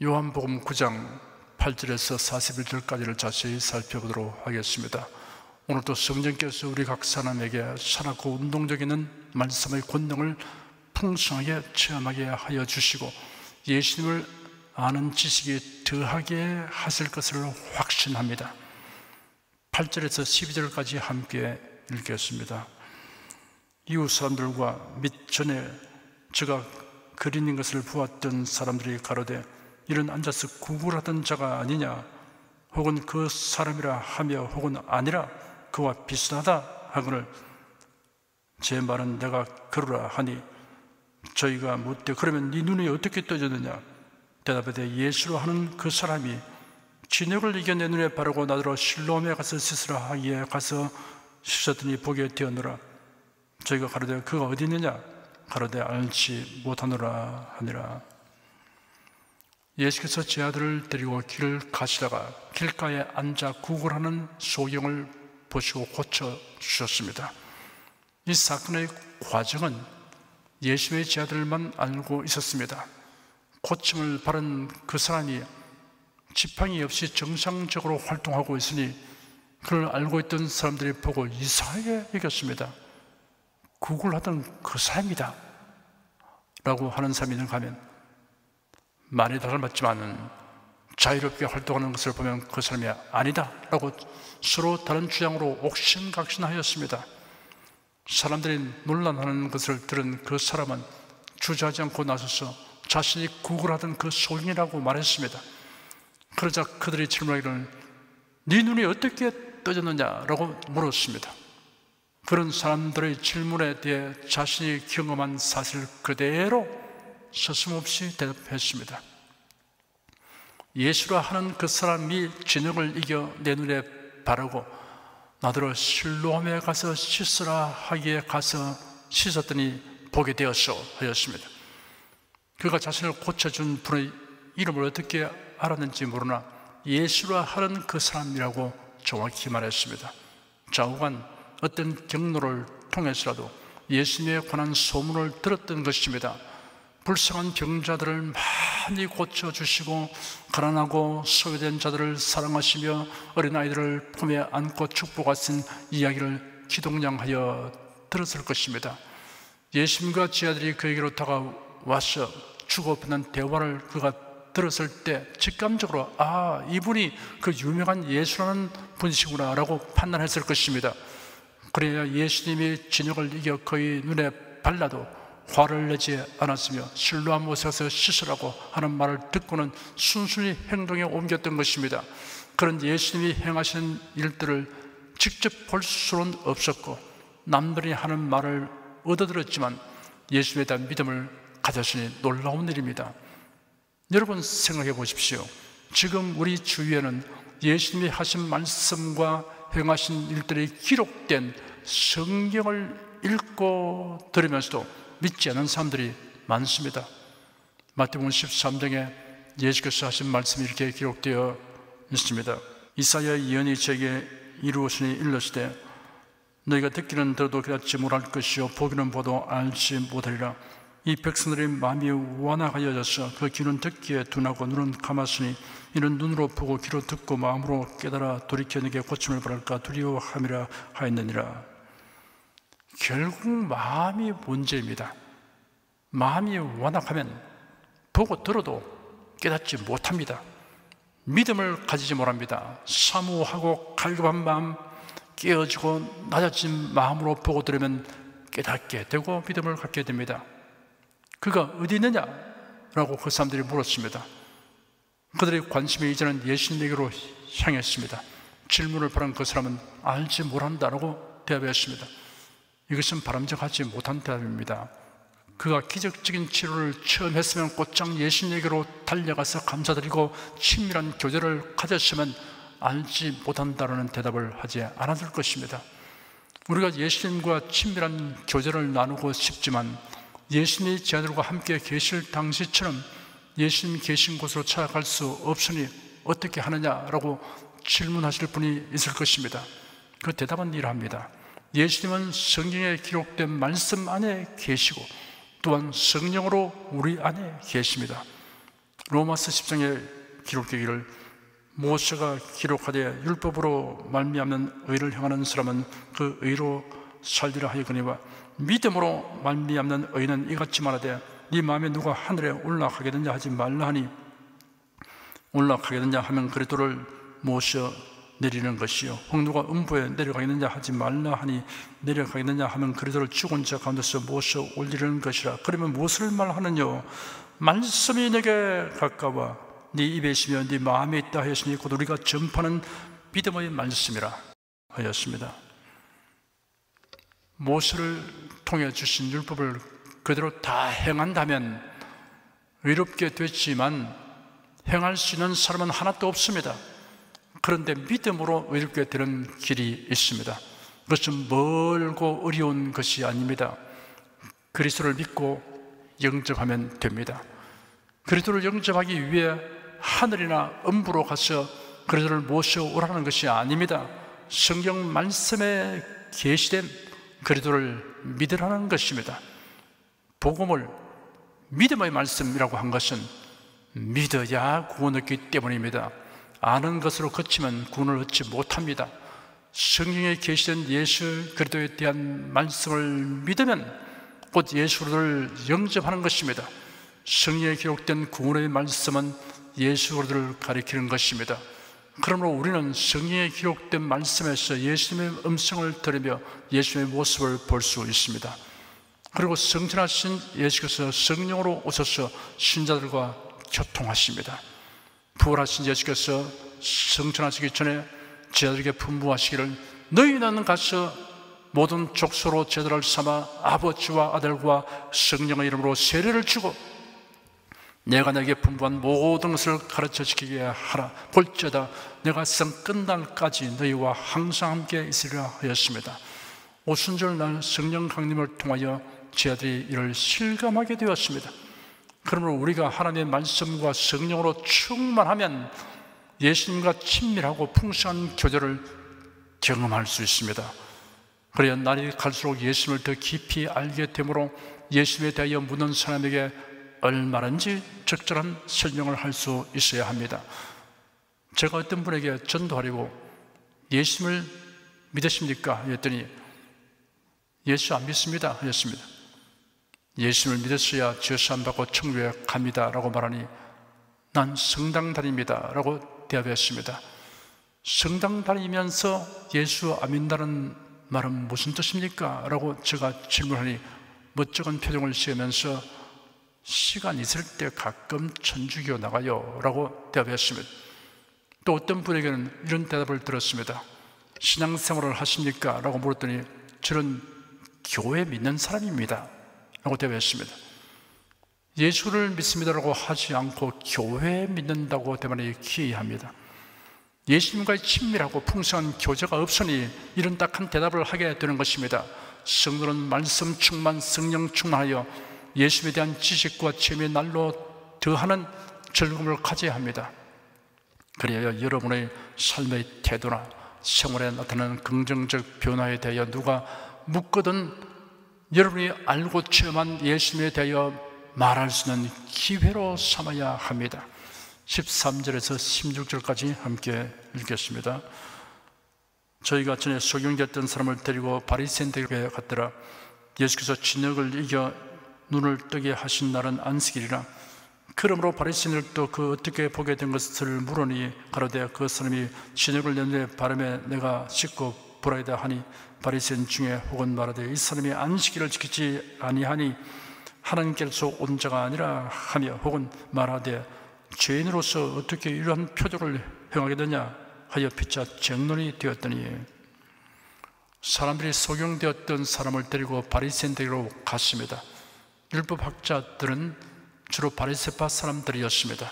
요한복음 9장 8절에서 41절까지를 자세히 살펴보도록 하겠습니다. 오늘도 성령께서 우리 각 사람에게 살았고 운동적인 말씀의 권능을 풍성하게 체험하게 하여 주시고 예수님을 아는 지식이 더하게 하실 것을 확신합니다. 8절에서 12절까지 함께 읽겠습니다. 이웃 사람들과 및 전에 저가 그리는 것을 보았던 사람들이 가로되 이런 앉아서 구걸하던 자가 아니냐, 혹은 그 사람이라 하며 혹은 아니라 그와 비슷하다 하거늘 제 말은 내가 그러라 하니 저희가 묻되 그러면 네 눈이 어떻게 떠졌느냐? 대답하되 예수로 하는 그 사람이 진역을 이겨 내 눈에 바르고 나더러 실로암에 가서 씻으라 하기에 가서 씻었더니 보게 되었노라. 저희가 가로되 그가 어디 있느냐? 가로되 알지 못하노라 하니라. 예수께서 제 아들을 데리고 길을 가시다가 길가에 앉아 구걸하는 소경을 보시고 고쳐주셨습니다. 이 사건의 과정은 예수의 제 아들만 알고 있었습니다. 고침을 받은 그 사람이 지팡이 없이 정상적으로 활동하고 있으니 그를 알고 있던 사람들이 보고 이상하게 여겼습니다. 구걸하던 그 사람이다 라고 하는 사람이 있는가 하면 많이 닮았지만 자유롭게 활동하는 것을 보면 그 사람이 아니다 라고 서로 다른 주장으로 옥신각신하였습니다. 사람들이 논란하는 것을 들은 그 사람은 주저하지 않고 나서서 자신이 구걸하던 그 소인이라고 말했습니다. 그러자 그들이 질문하기를 네 눈이 어떻게 떠졌느냐 라고 물었습니다. 그런 사람들의 질문에 대해 자신이 경험한 사실 그대로 서슴없이 대답했습니다. 예수라 하는 그 사람이 진역을 이겨 내 눈에 바르고 나더러 실로암에 가서 씻으라 하기에 가서 씻었더니 보게 되었소 하였습니다. 그가 자신을 고쳐준 분의 이름을 어떻게 알았는지 모르나 예수라 하는 그 사람이라고 정확히 말했습니다. 좌우간 어떤 경로를 통해서라도 예수님에 관한 소문을 들었던 것입니다. 불쌍한 병자들을 많이 고쳐주시고 가난하고 소외된 자들을 사랑하시며 어린아이들을 품에 안고 축복하신 이야기를 기동량하여 들었을 것입니다. 예수님과 제 아들이 그에게로 다가와서 주고받는 대화를 그가 들었을 때 직감적으로 이분이 그 유명한 예수라는 분이시구나 라고 판단했을 것입니다. 그래야 예수님이 진역을 이겨 그의 눈에 발라도 화를 내지 않았으며 실로암 옷에 가서 씻으라고 하는 말을 듣고는 순순히 행동에 옮겼던 것입니다. 그런 예수님이 행하시는 일들을 직접 볼 수는 없었고 남들이 하는 말을 얻어들었지만 예수에 대한 믿음을 가졌으니 놀라운 일입니다. 여러분 생각해 보십시오. 지금 우리 주위에는 예수님이 하신 말씀과 행하신 일들이 기록된 성경을 읽고 들으면서도 믿지 않는 사람들이 많습니다. 마태복음 13장에 예수께서 하신 말씀이 이렇게 기록되어 있습니다. 이사야의 예언이 제게 이루어지니 일렀으되 너희가 듣기는 들어도 깨닫지 못할 것이요 보기는 보도 알지 못하리라. 이 백성들의 마음이 완악하여져서 그 귀는 듣기에 둔하고 눈은 감았으니 이는 눈으로 보고 귀로 듣고 마음으로 깨달아 돌이켜 내게 고침을 받을까 두려워함이라 하였느니라. 결국 마음이 문제입니다. 마음이 완악하면 보고 들어도 깨닫지 못합니다. 믿음을 가지지 못합니다. 사무하고 갈급한 마음, 깨어지고 낮아진 마음으로 보고 들으면 깨닫게 되고 믿음을 갖게 됩니다. 그가 어디 있느냐? 라고 그 사람들이 물었습니다. 그들의 관심이 이제는 예수님에게로 향했습니다. 질문을 받은 그 사람은 알지 못한다라고 대답했습니다. 이것은 바람직하지 못한 대답입니다. 그가 기적적인 치료를 처음 했으면 곧장 예수님에게로 달려가서 감사드리고 친밀한 교제를 가졌으면 알지 못한다라는 대답을 하지 않았을 것입니다. 우리가 예수님과 친밀한 교제를 나누고 싶지만 예수님이 제 아들과 함께 계실 당시처럼 예수님 계신 곳으로 찾아갈 수 없으니 어떻게 하느냐라고 질문하실 분이 있을 것입니다. 그 대답은 이러합니다. 예수님은 성경에 기록된 말씀 안에 계시고 또한 성령으로 우리 안에 계십니다. 로마서 10장에 기록되기를 모세가 기록하되 율법으로 말미암는 의를 행하는 사람은 그 의로 살리라 하였거니와 믿음으로 말미암는 의는 이같이 말하되 네 마음에 누가 하늘에 올라가겠느냐 하지 말라 하니 올라가겠느냐 하면 그리스도를 모셔 내리는 것이요 혹 누가 음부에 내려가겠느냐 하지 말라 하니 내려가겠느냐 하면 그리스도를 죽은 자 가운데서 모셔 올리는 것이라. 그러면 무엇을 말하느냐? 말씀이 내게 가까워 네 입에 있으며 네 마음에 있다 하였으니 곧 우리가 전파하는 믿음의 말씀이라 하였습니다. 모세를 통해 주신 율법을 그대로 다 행한다면 의롭게 됐지만 행할 수 있는 사람은 하나도 없습니다. 그런데 믿음으로 의롭게 되는 길이 있습니다. 그것은 멀고 어려운 것이 아닙니다. 그리스도를 믿고 영접하면 됩니다. 그리스도를 영접하기 위해 하늘이나 음부로 가서 그리스도를 모셔오라는 것이 아닙니다. 성경 말씀에 계시된 그리스도를 믿으라는 것입니다. 복음을 믿음의 말씀이라고 한 것은 믿어야 구원을 얻기 때문입니다. 아는 것으로 그치면 구원을 얻지 못합니다. 성경에 계시된 예수 그리스도에 대한 말씀을 믿으면 곧 예수를 영접하는 것입니다. 성경에 기록된 구원의 말씀은 예수 그리스도를 가리키는 것입니다. 그러므로 우리는 성경에 기록된 말씀에서 예수님의 음성을 들으며 예수님의 모습을 볼 수 있습니다. 그리고 성천하신 예수께서 성령으로 오셔서 신자들과 교통하십니다. 부활하신 예수께서 성천하시기 전에 제자들에게 분부하시기를 너희는 가서 모든 족속으로 제자를 삼아 아버지와 아들과 성령의 이름으로 세례를 주고 내가 너에게 분부한 모든 것을 가르쳐 지키게 하라. 볼지어다 내가 세상 끝날까지 너희와 항상 함께 있으리라 하였습니다. 오순절 날 성령 강림을 통하여 제자들이 이를 실감하게 되었습니다. 그러므로 우리가 하나님의 말씀과 성령으로 충만하면 예수님과 친밀하고 풍성한 교제를 경험할 수 있습니다. 그래야 날이 갈수록 예수님을 더 깊이 알게 되므로 예수님에 대하여 묻는 사람에게 얼마든지 적절한 설명을 할 수 있어야 합니다. 제가 어떤 분에게 전도하려고 예수님을 믿으십니까? 했더니 예수 안 믿습니다 하였습니다. 예수님을 믿었어야 죄사함 받고 천국에 갑니다 라고 말하니 난 성당 다닙니다 라고 대답했습니다. 성당 다니면서 예수 안 믿는다는 말은 무슨 뜻입니까? 라고 제가 질문하니 멋쩍은 표정을 지으면서 시간 있을 때 가끔 천주교 나가요 라고 대답했습니다. 또 어떤 분에게는 이런 대답을 들었습니다. 신앙생활을 하십니까? 라고 물었더니 저는 교회 믿는 사람입니다 라고 대답했습니다. 예수를 믿습니다라고 하지 않고 교회 믿는다고 대만이 기이합니다. 예수님과의 친밀하고 풍성한 교제가 없으니 이런 딱한 대답을 하게 되는 것입니다. 성도는 말씀 충만, 성령 충만하여 예수님에 대한 지식과 체험의 날로 더하는 즐거움을 가져야 합니다. 그래야 여러분의 삶의 태도나 생활에 나타나는 긍정적 변화에 대하여 누가 묻거든 여러분이 알고 체험한 예수님에 대하여 말할 수 있는 기회로 삼아야 합니다. 13절에서 16절까지 함께 읽겠습니다. 저희가 전에 소경되었던 사람을 데리고 바리새인들에게 갔더라. 예수께서 진흙을 이겨 눈을 뜨게 하신 날은 안식일이라. 그러므로 바리새인들도 그 어떻게 보게 된 것을 물으니 가로되 그 사람이 진흙을 내 눈에 바르매 내가 씻고 보라이다 하니 바리새인 중에 혹은 말하되 이 사람이 안식일을 지키지 아니하니 하나님께서 온 자가 아니라 하며 혹은 말하되 죄인으로서 어떻게 이러한 표적을 행하게 되냐 하여 피차 쟁론이 되었더니 사람들이 소경되었던 사람을 데리고 바리새인들에게로 갔습니다. 율법학자들은 주로 바리새파 사람들이었습니다.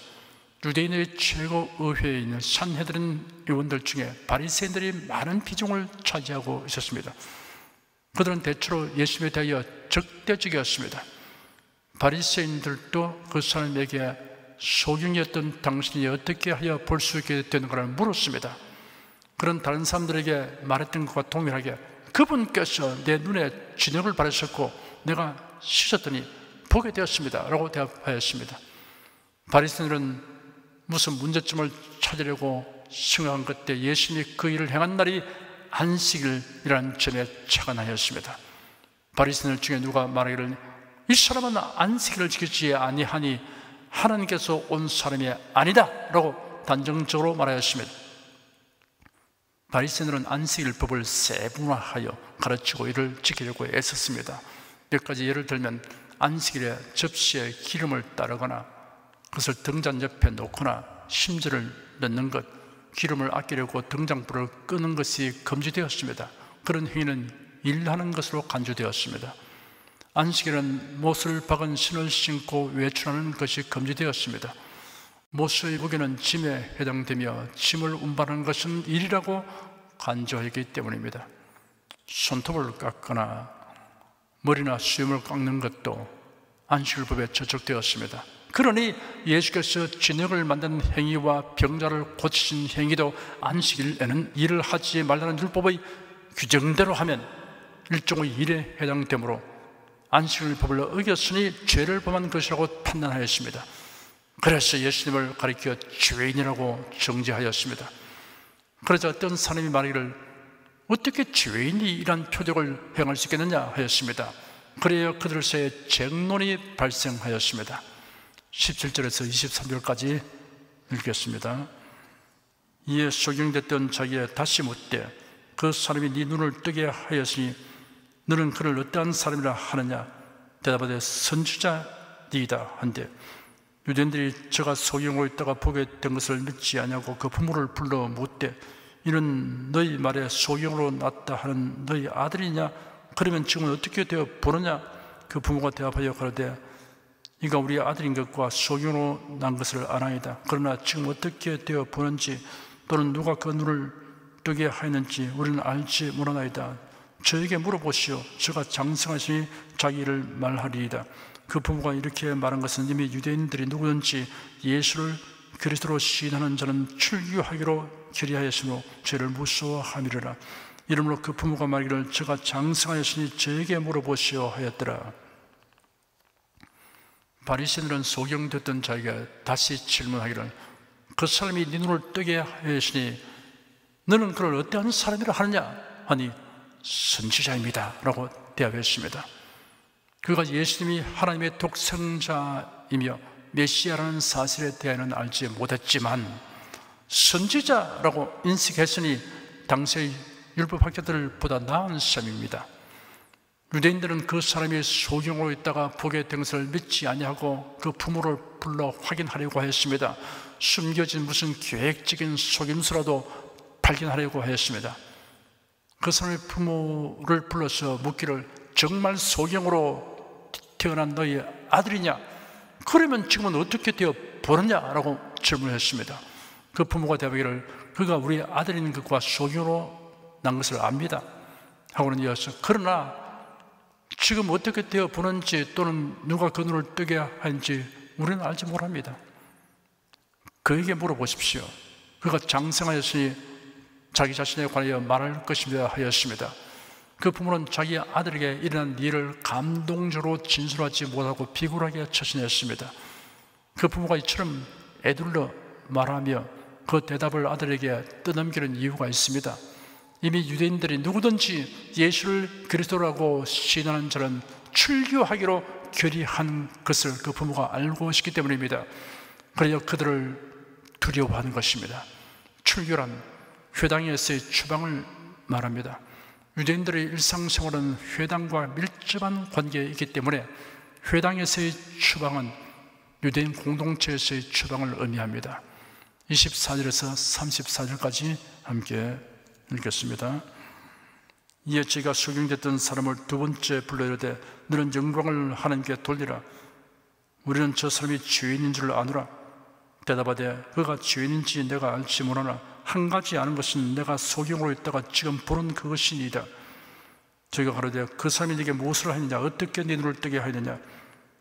유대인의 최고 의회에 있는 산헤드린 의원들 중에 바리새인들이 많은 비중을 차지하고 있었습니다. 그들은 대체로 예수님에 대하여 적대적이었습니다. 바리새인들도 그 사람에게 소경이었던 당신이 어떻게 하여 볼 수 있게 되는가를 물었습니다. 그런 다른 사람들에게 말했던 것과 동일하게 그분께서 내 눈에 진흙을 바르셨고 내가 씻었더니 보게 되었습니다 라고 대답하였습니다. 바리새인들은 무슨 문제점을 찾으려고 생각한 그때 예수님이 그 일을 행한 날이 안식일이라는 점에 착안하였습니다. 바리새인들 중에 누가 말하기를 이 사람은 안식일을 지키지 아니하니 하나님께서 온 사람이 아니다 라고 단정적으로 말하였습니다. 바리새인들은 안식일법을 세분화하여 가르치고 이를 지키려고 애썼습니다. 몇 가지 예를 들면 안식일에 접시에 기름을 따르거나 그것을 등잔 옆에 놓거나 심지를 넣는 것, 기름을 아끼려고 등장불을 끄는 것이 금지되었습니다. 그런 행위는 일하는 것으로 간주되었습니다. 안식일은 못을 박은 신을 신고 외출하는 것이 금지되었습니다. 못의 무게는 짐에 해당되며 짐을 운반하는 것은 일이라고 간주하기 때문입니다. 손톱을 깎거나 머리나 수염을 깎는 것도 안식일법에 저촉되었습니다. 그러니 예수께서 진흙을 만든 행위와 병자를 고치신 행위도 안식일에는 일을 하지 말라는 율법의 규정대로 하면 일종의 일에 해당되므로 안식일법을 어겼으니 죄를 범한 것이라고 판단하였습니다. 그래서 예수님을 가리켜 죄인이라고 정죄하였습니다. 그러자 어떤 사람이 말하기를 어떻게 죄인이 이러한 표적을 행할 수 있겠느냐 하였습니다. 그래야 그들 사이에 쟁론이 발생하였습니다. 17절에서 23절까지 읽겠습니다. 이에 소경됐던 자기에 다시 묻되 그 사람이 네 눈을 뜨게 하였으니 너는 그를 어떠한 사람이라 하느냐? 대답하되 선지자니이다 한데 유대인들이 저가 소경으로 있다가 보게 된 것을 믿지 아니하고 그 부모를 불러 묻되 이는 너희 말에 소경으로 났다 하는 너희 아들이냐? 그러면 지금은 어떻게 되어 보느냐? 그 부모가 대답하여 가로되 이가 우리 아들인 것과 소경으로 난 것을 아나이다. 그러나 지금 어떻게 되어 보는지 또는 누가 그 눈을 뜨게 하였는지 우리는 알지 못하나이다. 저에게 물어보시오. 저가 장성하시니 자기 일을 말하리이다. 그 부모가 이렇게 말한 것은 이미 유대인들이 누구든지 예수를 그리스도로 시인하는 자는 출교하기로 결의하였으므로 죄를 무서워함이라. 이러므로 그 부모가 말하기를 저가 장성하였으니 저에게 물어보시오 하였더라. 바리새인들은 소경됐던 자에게 다시 질문하기를 그 사람이 네 눈을 뜨게 하였으니 너는 그를 어떠한 사람이라 하느냐 하니 선지자입니다 라고 대답했습니다. 그가 예수님이 하나님의 독생자이며 메시아라는 사실에 대해서는 알지 못했지만 선지자라고 인식했으니 당시의 율법학자들보다 나은 사람입니다. 유대인들은 그 사람이 소경으로 있다가 보게 된 것을 믿지 아니하고 그 부모를 불러 확인하려고 했습니다. 숨겨진 무슨 계획적인 속임수라도 발견하려고 했습니다. 그 사람의 부모를 불러서 묻기를 정말 소경으로 태어난 너희 아들이냐? 그러면 지금은 어떻게 되어 보느냐라고 질문했습니다. 그 부모가 대답하기를 그가 우리 아들인 것과 소경으로 난 것을 압니다 하고는 이어서 그러나 지금 어떻게 되어 보는지 또는 누가 그 눈을 뜨게 하는지 우리는 알지 못합니다. 그에게 물어보십시오. 그가 장성하였으니 자기 자신에 관하여 말할 것입니다 하였습니다. 그 부모는 자기 아들에게 일어난 일을 감동적으로 진술하지 못하고 비굴하게 처신했습니다. 그 부모가 이처럼 애둘러 말하며 그 대답을 아들에게 떠넘기는 이유가 있습니다. 이미 유대인들이 누구든지 예수를 그리스도라고 시인하는 자는 출교하기로 결의한 것을 그 부모가 알고 있기 때문입니다. 그래서 그들을 두려워하는 것입니다. 출교란 회당에서의 추방을 말합니다. 유대인들의 일상생활은 회당과 밀접한 관계이기 때문에 회당에서의 추방은 유대인 공동체에서의 추방을 의미합니다. 24절에서 34절까지 함께 읽겠습니다. 이에 제가 소경됐던 사람을 두 번째 불러 이르되 너는 영광을 하나님께 돌리라. 우리는 저 사람이 죄인인 줄 아노라. 대답하되 그가 죄인인지 내가 알지 못하나 한 가지 아는 것은 내가 소경으로 있다가 지금 보는 그것이니이다. 저희가 가로되 그 사람이 네게 무엇을 하느냐? 어떻게 네 눈을 뜨게 하느냐?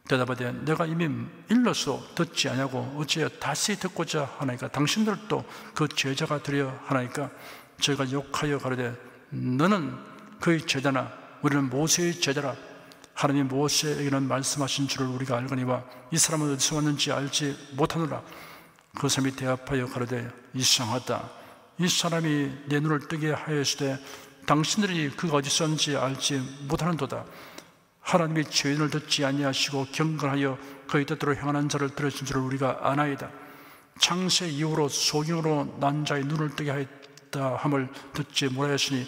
대답하되 내가 이미 일러서 듣지 아니하고 어찌하여 다시 듣고자 하나이까? 당신들도 그 제자가 되려 하나이까? 저희가 욕하여 가로되 너는 그의 제자나 우리는 모세의 제자라. 하나님이 모세에게는 말씀하신 줄을 우리가 알거니와 이 사람은 어디서 왔는지 알지 못하노라. 그 사람이 대답하여 가로되 이상하다. 이 사람이 내 눈을 뜨게 하였으되 당신들이 그가 어디서 왔는지 알지 못하는도다. 하나님이 죄인을 듣지 아니하시고 경건하여 그의 뜻대로 행하는 자를 들으신 줄을 우리가 아나이다. 창세 이후로 소경으로 난 자의 눈을 뜨게 하였다 함을 듣지 못하였으니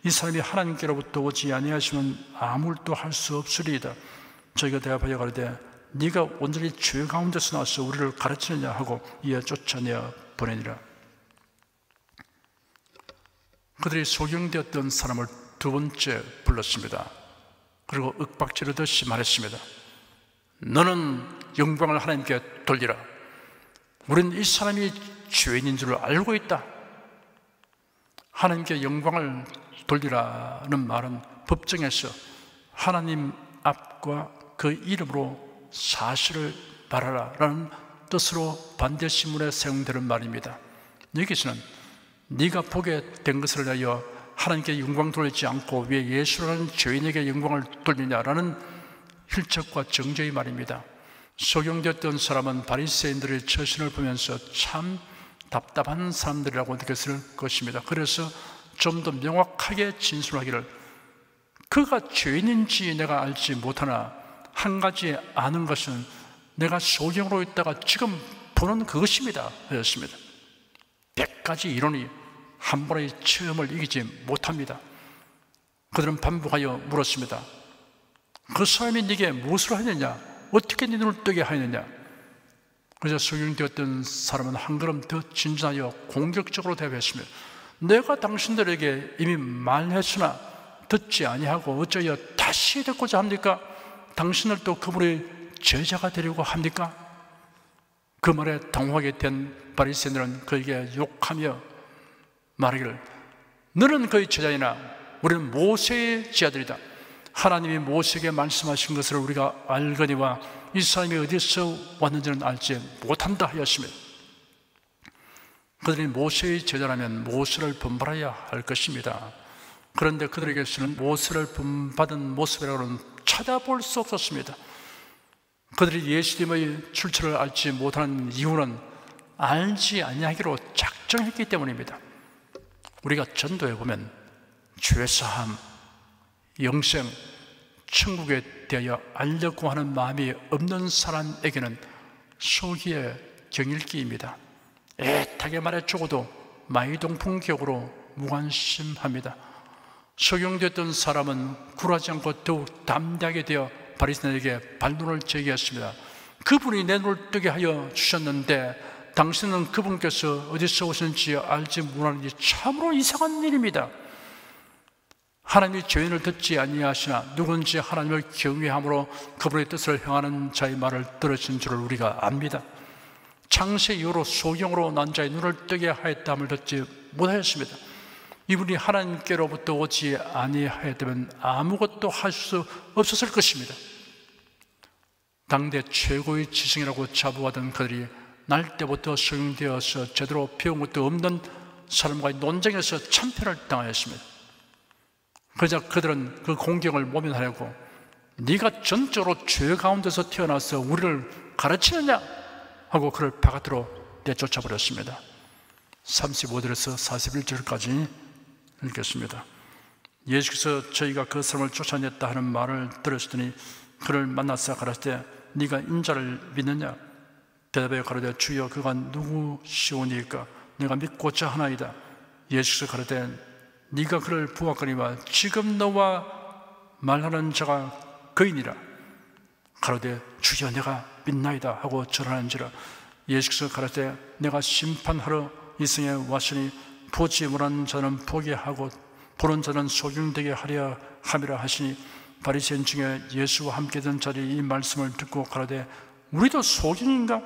이 사람이 하나님께로부터 오지 아니하시면 아무 일도 할 수 없으리이다. 저희가 대답하여 가로되 네가 온전히 죄 가운데서 나와서 우리를 가르치느냐 하고 이에 쫓아내어 보내니라. 그들이 소경되었던 사람을 두 번째 불렀습니다. 그리고 윽박지르듯이 말했습니다. 너는 영광을 하나님께 돌리라. 우리는 이 사람이 죄인인 줄 알고 있다. 하나님께 영광을 돌리라는 말은 법정에서 하나님 앞과 그 이름으로 사실을 말하라 라는 뜻으로 반대신문에 사용되는 말입니다. 여기서는 네가 보게 된 것을 위하여 하나님께 영광 돌리지 않고 왜 예수라는 죄인에게 영광을 돌리냐라는 힐책과 정죄의 말입니다. 소경되었던 사람은 바리새인들의 처신을 보면서 참 답답한 사람들이라고 느꼈을 것입니다. 그래서 좀 더 명확하게 진술하기를 그가 죄인인지 내가 알지 못하나 한 가지 아는 것은 내가 소경으로 있다가 지금 보는 그것입니다 하였습니다. 100가지 이론이 한 번의 체험을 이기지 못합니다. 그들은 반복하여 물었습니다. 그 사람이 네게 무엇을 하느냐? 어떻게 네 눈을 뜨게 하느냐? 그래서 소경되었던 사람은 한 걸음 더 진전하여 공격적으로 대답했습니다. 내가 당신들에게 이미 말했으나 듣지 아니하고 어쩌여 다시 듣고자 합니까? 당신들도 그분의 제자가 되려고 합니까? 그 말에 당황하게 된 바리새인들은 그에게 욕하며 말하기를 너는 그의 제자이나 우리는 모세의 제자들이다. 하나님이 모세에게 말씀하신 것을 우리가 알거니와 이 사람이 어디서 왔는지는 알지 못한다 하였으며 그들이 모세의 제자라면 모세를 본받아야 할 것입니다. 그런데 그들에게서는 모세를 본받은 모습이라고는 찾아볼 수 없었습니다. 그들이 예수님의 출처를 알지 못하는 이유는 알지 아니하기로 작정했기 때문입니다. 우리가 전도해 보면 죄사함, 영생, 천국에 대하여 알려고 하는 마음이 없는 사람에게는 소기의 경일기입니다. 애타게 말해 죽어도 마이동풍격으로 무관심합니다. 소경되었던 사람은 굴하지 않고 더욱 담대하게 되어 바리새인에게 반론을 제기했습니다. 그분이 내 눈을 뜨게 하여 주셨는데 당신은 그분께서 어디서 오셨는지 알지 못하는지 참으로 이상한 일입니다. 하나님이 죄인을 듣지 아니하시나 누군지 하나님을 경외함으로 그분의 뜻을 행하는 자의 말을 들으신 줄을 우리가 압니다. 창세 이후로 소경으로 난 자의 눈을 뜨게 하였다함을 듣지 못하였습니다. 이분이 하나님께로부터 오지 아니하였다면 아무것도 할 수 없었을 것입니다. 당대 최고의 지성이라고 자부하던 그들이 날 때부터 소경되어서 제대로 배운 것도 없는 사람과의 논쟁에서 참패를 당하였습니다. 그러자 그들은 그 공경을 모면하려고 네가 전적으로 죄 가운데서 태어나서 우리를 가르치느냐 하고 그를 바깥으로 내쫓아 버렸습니다. 35절에서 41절까지 읽겠습니다. 예수께서 저희가 그 사람을 쫓아냈다 하는 말을 들으시더니 그를 만나서 가라사대 네가 인자를 믿느냐? 대답하여 가로되 주여 그가 누구시오니까 내가 믿고자 하나이다. 예수께서 가로되 네가 그를 보았거니와 지금 너와 말하는 자가 그이니라. 가로되 주여 내가 믿나이다 하고 절하는지라. 예수께서 가로되 내가 심판하러 이 성에 왔으니 보지 못한 자는 보게 하고 보는 자는 소경되게 하려 함이라 하시니 바리새인 중에 예수와 함께 든 자들이 이 말씀을 듣고 가로되 우리도 소경인가?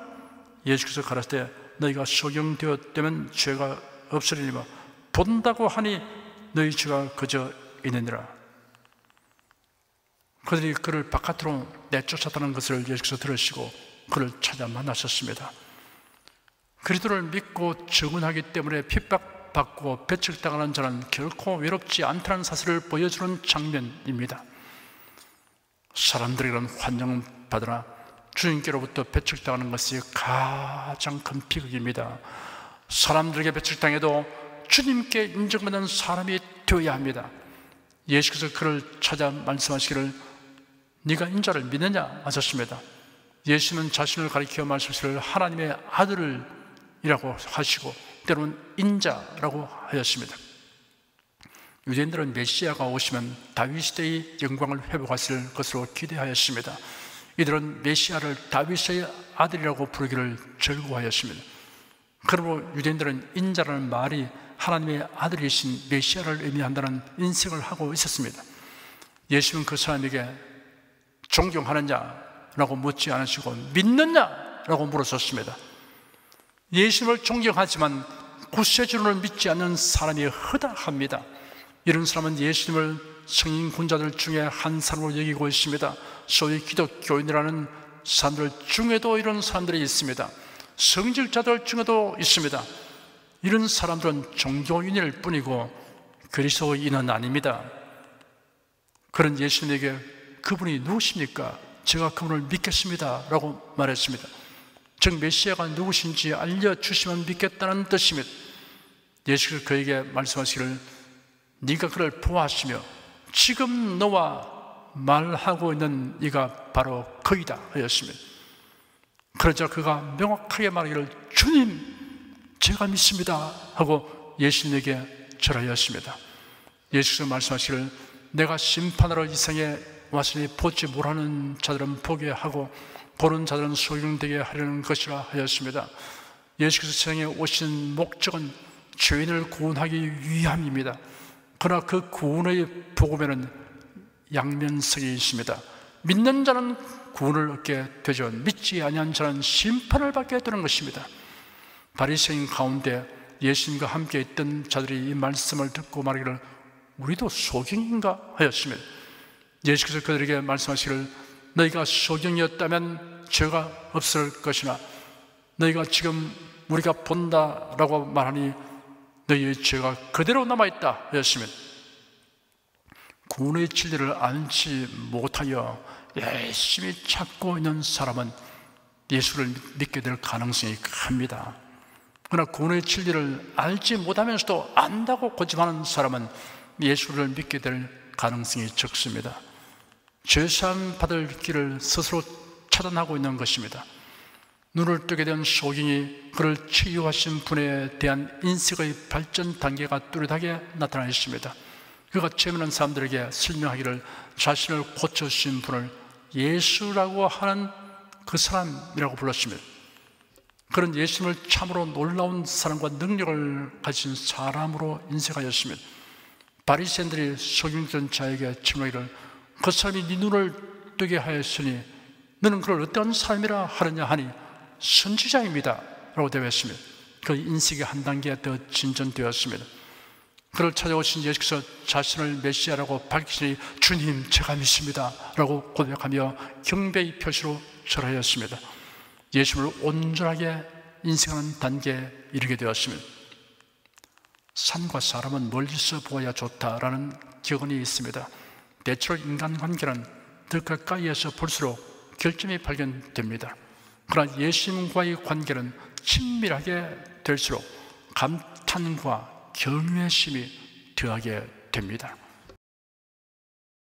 예수께서 가라사대 너희가 소경되었다면 죄가 없으리니와 본다고 하니 너희 죄가 그저 있느니라. 그들이 그를 바깥으로 내쫓았다는 것을 예수께서 들으시고 그를 찾아 만나셨습니다. 그리스도를 믿고 증언하기 때문에 핍박받고 배척당하는 자는 결코 외롭지 않다는 사실을 보여주는 장면입니다. 사람들이 그런 환영을 받으나 주님께로부터 배척당하는 것이 가장 큰 비극입니다. 사람들에게 배척당해도 주님께 인정받는 사람이 되어야 합니다. 예수께서 그를 찾아 말씀하시기를 네가 인자를 믿느냐 하셨습니다. 예수는 자신을 가리켜 말씀하시기를 하나님의 아들이라고 하시고 때로는 인자라고 하였습니다. 유대인들은 메시아가 오시면 다윗 시대의 영광을 회복하실 것으로 기대하였습니다. 이들은 메시아를 다윗의 아들이라고 부르기를 즐거워하였습니다. 그러므로 유대인들은 인자라는 말이 하나님의 아들이신 메시아를 의미한다는 인식을 하고 있었습니다. 예수는 그 사람에게 존경하느냐라고 묻지 않으시고 믿느냐라고 물으셨습니다. 예수님을 존경하지만 구세주를 믿지 않는 사람이 허다합니다. 이런 사람은 예수님을 성인 군자들 중에 한 사람으로 여기고 있습니다. 소위 기독교인이라는 사람들 중에도 이런 사람들이 있습니다. 성직자들 중에도 있습니다. 이런 사람들은 종교인일 뿐이고 그리스도인은 아닙니다. 그런 예수님에게 그분이 누구십니까? 제가 그분을 믿겠습니다 라고 말했습니다. 즉 메시아가 누구신지 알려주시면 믿겠다는 뜻입니다. 예수께서 그에게 말씀하시기를 네가 그를 보았으며 지금 너와 말하고 있는 이가 바로 그이다 하였습니다. 그러자 그가 명확하게 말하기를 주님 제가 믿습니다 하고 예수님에게 절하였습니다. 예수께서 말씀하시기를 내가 심판하러 이 세상에 왔으니 보지 못하는 자들은 보게 하고 보는 자들은 소용되게 하려는 것이라 하였습니다. 예수께서 세상에 오신 목적은 죄인을 구원하기 위함입니다. 그러나 그 구원의 복음에는 양면성이 있습니다. 믿는 자는 구원을 얻게 되죠. 믿지 아니한 자는 심판을 받게 되는 것입니다. 바리새인 가운데 예수님과 함께 있던 자들이 이 말씀을 듣고 말하기를 우리도 소경인가 하였습니다. 예수께서 그들에게 말씀하시기를 너희가 소경이었다면 죄가 없을 것이나 너희가 지금 우리가 본다라고 말하니 너희의 죄가 그대로 남아있다 하였습니다. 구원의 진리를 알지 못하여 열심히 찾고 있는 사람은 예수를 믿게 될 가능성이 큽니다. 그러나 구원의 진리를 알지 못하면서도 안다고 고집하는 사람은 예수를 믿게 될 가능성이 적습니다. 죄사함 받을 길을 스스로 차단하고 있는 것입니다. 눈을 뜨게 된 소경이 그를 치유하신 분에 대한 인식의 발전 단계가 뚜렷하게 나타나 있습니다. 그가 죄 많은 사람들에게 설명하기를 자신을 고쳐주신 분을 예수라고 하는 그 사람이라고 불렀습니다. 그런 예수님을 참으로 놀라운 사랑과 능력을 가진 사람으로 인식하였습니다. 바리새인들이 소경된 자에게 질문하기를 그 사람이 네 눈을 뜨게 하였으니 너는 그를 어떤 사람이라 하느냐 하니 선지자입니다 라고 대답했습니다. 그 인식이 한 단계 더 진전되었습니다. 그를 찾아오신 예수께서 자신을 메시아라고 밝히시니 주님 제가 믿습니다 라고 고백하며 경배의 표시로 절하였습니다. 예수를 온전하게 인식하는 단계에 이르게 되었습니다. 산과 사람은 멀리서 보아야 좋다라는 격언이 있습니다. 때때로 인간관계는 더 가까이에서 볼수록 결점이 발견됩니다. 그러나 예수님과의 관계는 친밀하게 될수록 감탄과 경외심이 더하게 됩니다.